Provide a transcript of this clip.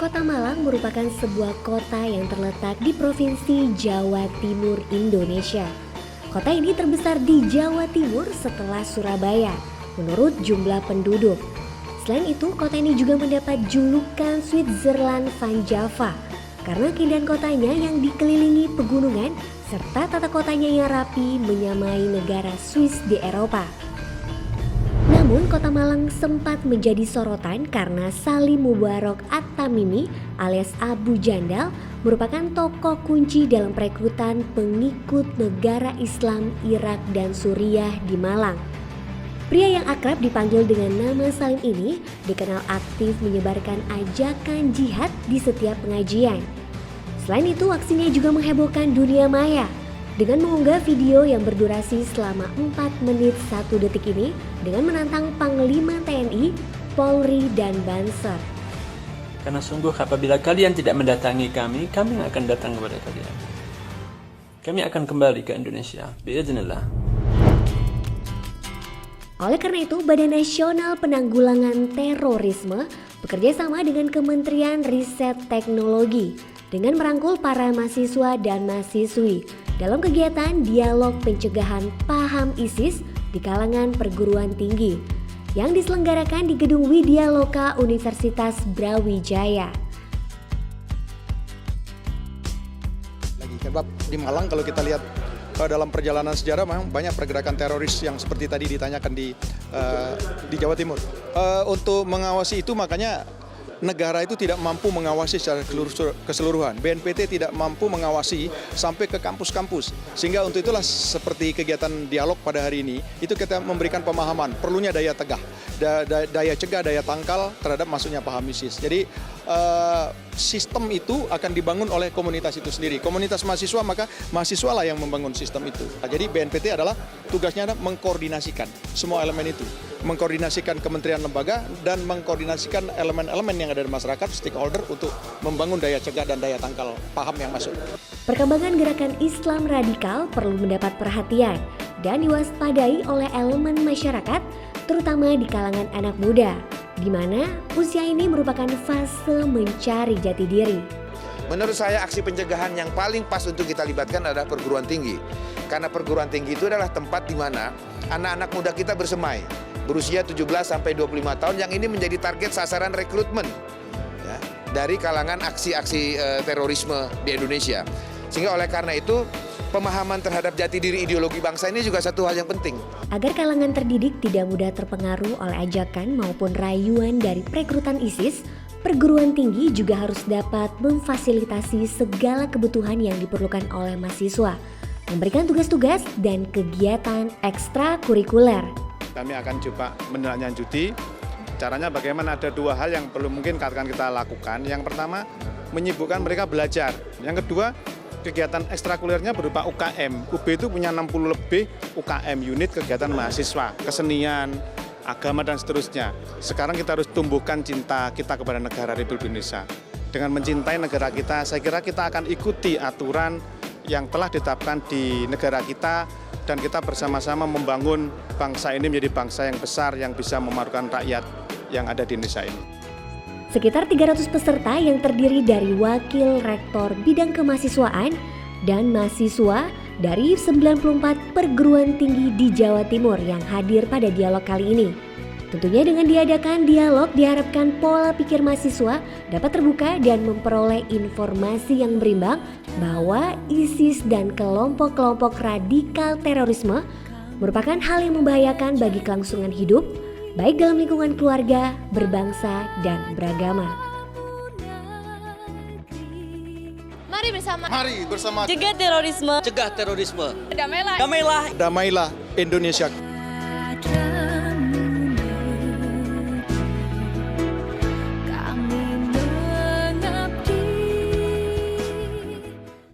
Kota Malang merupakan sebuah kota yang terletak di Provinsi Jawa Timur, Indonesia. Kota ini terbesar di Jawa Timur setelah Surabaya, menurut jumlah penduduk. Selain itu, kota ini juga mendapat julukan Switzerland Van Java karena keindahan kotanya yang dikelilingi pegunungan serta tata kotanya yang rapi menyamai negara Swiss di Eropa. Namun Kota Malang sempat menjadi sorotan karena Salim Mubarok At-Tamimi alias Abu Jandal merupakan tokoh kunci dalam perekrutan pengikut negara Islam Irak dan Suriah di Malang. Pria yang akrab dipanggil dengan nama Salim ini dikenal aktif menyebarkan ajakan jihad di setiap pengajian. Selain itu, aksinya juga menghebohkan dunia maya dengan mengunggah video yang berdurasi selama 4 menit 1 detik ini dengan menantang Panglima TNI, Polri, dan Banser. Karena sungguh apabila kalian tidak mendatangi kami akan datang kepada kalian. Kami akan kembali ke Indonesia, biiznillah. Oleh karena itu, Badan Nasional Penanggulangan Terorisme bekerja sama dengan Kementerian Riset Teknologi dengan merangkul para mahasiswa dan mahasiswi dalam kegiatan dialog pencegahan paham ISIS di kalangan perguruan tinggi yang diselenggarakan di Gedung Widya Loka Universitas Brawijaya. Sebab di Malang kalau kita lihat dalam perjalanan sejarah memang banyak pergerakan teroris yang seperti tadi ditanyakan di Jawa Timur. Untuk mengawasi itu makanya negara itu tidak mampu mengawasi secara keseluruhan. BNPT tidak mampu mengawasi sampai ke kampus-kampus. Sehingga untuk itulah seperti kegiatan dialog pada hari ini, itu kita memberikan pemahaman, perlunya daya tegah, daya cegah, daya tangkal terhadap masuknya paham ISIS. Jadi sistem itu akan dibangun oleh komunitas itu sendiri. Komunitas mahasiswa, maka mahasiswa lah yang membangun sistem itu. Jadi BNPT adalah tugasnya adalah mengkoordinasikan semua elemen itu. Mengkoordinasikan kementerian lembaga dan mengkoordinasikan elemen-elemen yang ada di masyarakat, stakeholder untuk membangun daya cegah dan daya tangkal paham yang masuk. Perkembangan gerakan Islam radikal perlu mendapat perhatian dan diwaspadai oleh elemen masyarakat, terutama di kalangan anak muda, di mana usia ini merupakan fase mencari jati diri. Menurut saya aksi pencegahan yang paling pas untuk kita libatkan adalah perguruan tinggi. Karena perguruan tinggi itu adalah tempat di mana anak-anak muda kita bersemai. Berusia 17 sampai 25 tahun yang ini menjadi target sasaran rekrutmen ya, dari kalangan aksi-aksi terorisme di Indonesia. Sehingga oleh karena itu pemahaman terhadap jati diri ideologi bangsa ini juga satu hal yang penting. Agar kalangan terdidik tidak mudah terpengaruh oleh ajakan maupun rayuan dari perekrutan ISIS, perguruan tinggi juga harus dapat memfasilitasi segala kebutuhan yang diperlukan oleh mahasiswa, memberikan tugas-tugas dan kegiatan ekstrakurikuler. Kami akan coba menindaklanjuti. Caranya bagaimana, ada 2 hal yang perlu mungkin akan kita lakukan. Yang pertama, menyibukkan mereka belajar. Yang kedua, kegiatan ekstrakurikulernya berupa UKM. UB itu punya 60 lebih UKM, unit kegiatan mahasiswa, kesenian, agama dan seterusnya. Sekarang kita harus tumbuhkan cinta kita kepada negara Republik Indonesia. Dengan mencintai negara kita, saya kira kita akan ikuti aturan yang telah ditetapkan di negara kita dan kita bersama-sama membangun bangsa ini menjadi bangsa yang besar yang bisa memajukan rakyat yang ada di Indonesia ini. Sekitar 300 peserta yang terdiri dari wakil rektor bidang kemahasiswaan dan mahasiswa dari 94 perguruan tinggi di Jawa Timur yang hadir pada dialog kali ini. Tentunya dengan diadakan dialog diharapkan pola pikir mahasiswa dapat terbuka dan memperoleh informasi yang berimbang bahwa ISIS dan kelompok-kelompok radikal terorisme merupakan hal yang membahayakan bagi kelangsungan hidup, baik dalam lingkungan keluarga, berbangsa, dan beragama. Mari bersama cegah terorisme. cegah terorisme. Damailah. Damailah Indonesia.